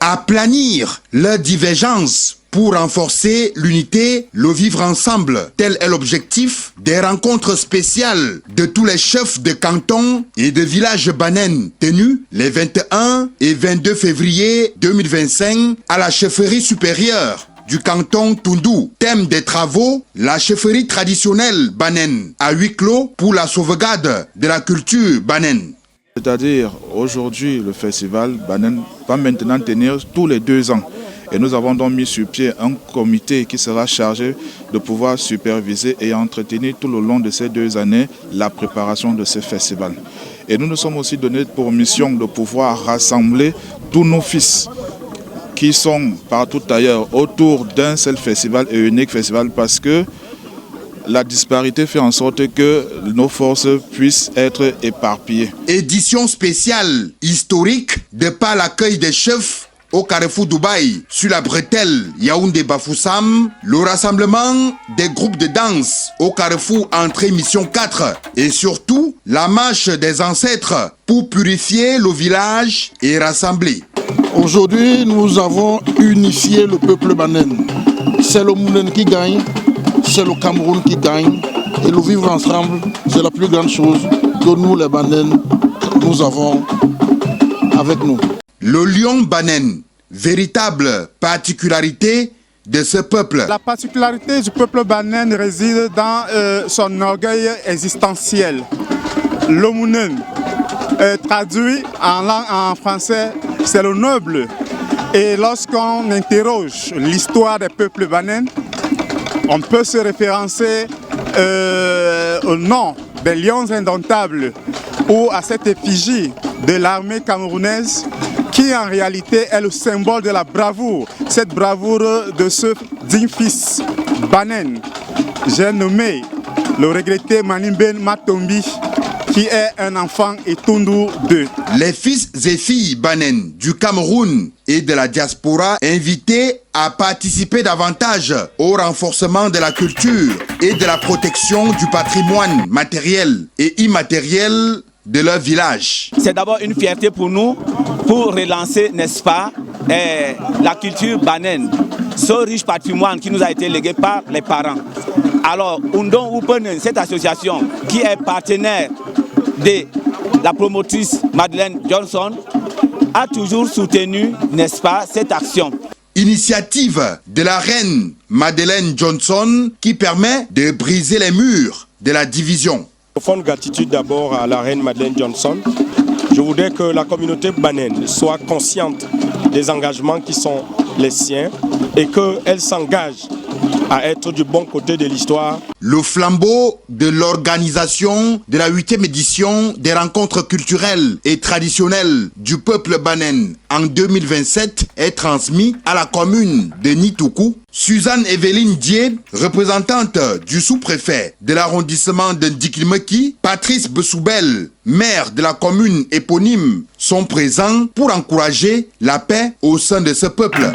Aplanir leurs divergences pour renforcer l'unité, le vivre ensemble. Tel est l'objectif des rencontres spéciales de tous les chefs de canton et de villages Banen tenues les 21 et 22 février 2025 à la chefferie supérieure du canton Toundou. Thème des travaux, la chefferie traditionnelle Banen à huis clos pour la sauvegarde de la culture Banen. C'est-à-dire, aujourd'hui, le festival Banen va maintenant tenir tous les 2 ans. Et nous avons donc mis sur pied un comité qui sera chargé de pouvoir superviser et entretenir tout le long de ces 2 années la préparation de ce festival. Et nous nous sommes aussi donnés pour mission de pouvoir rassembler tous nos fils qui sont partout ailleurs autour d'un seul festival et unique festival, parce que la disparité fait en sorte que nos forces puissent être éparpillées. Édition spéciale historique de par l'accueil des chefs au Carrefour Dubaï, sur la bretelle Yaoundé Bafoussam, le rassemblement des groupes de danse au Carrefour Entrée Mission 4 et surtout la marche des ancêtres pour purifier le village et rassembler. Aujourd'hui, nous avons unifié le peuple Banen. C'est le Mounen qui gagne, c'est le Cameroun qui gagne, et le vivre ensemble, c'est la plus grande chose que nous, les Banen, nous avons avec nous. Le lion Banen, véritable particularité de ce peuple. La particularité du peuple Banen réside dans son orgueil existentiel. Le Mounen, traduit en français, c'est le noble. Et lorsqu'on interroge l'histoire des peuples Banen, on peut se référencer au nom des lions indomptables ou à cette effigie de l'armée camerounaise qui en réalité est le symbole de la bravoure, cette bravoure de ce digne fils Banen. J'ai nommé le regretté Manimben Matombi, qui est un enfant et Toundou 2. Les fils et filles Banen du Cameroun et de la diaspora invités à participer davantage au renforcement de la culture et de la protection du patrimoine matériel et immatériel de leur village. C'est d'abord une fierté pour nous, pour relancer, n'est-ce pas, la culture Banen, ce riche patrimoine qui nous a été légué par les parents. Alors, Undon Upenen, cette association qui est partenaire de la promotrice Madeleine Johnson, a toujours soutenu, n'est-ce pas, cette action. Initiative de la reine Madeleine Johnson qui permet de briser les murs de la division. Profonde gratitude d'abord à la reine Madeleine Johnson. Je voudrais que la communauté Banen soit consciente des engagements qui sont les siens et qu'elle s'engage à être du bon côté de l'histoire. Le flambeau de l'organisation de la 8e édition des rencontres culturelles et traditionnelles du peuple Banen en 2027 est transmis à la commune de Nitoukou. Suzanne Evelyne Dié, représentante du sous-préfet de l'arrondissement de Ndikilmeki, Patrice Bessoubel, maire de la commune éponyme, sont présents pour encourager la paix au sein de ce peuple.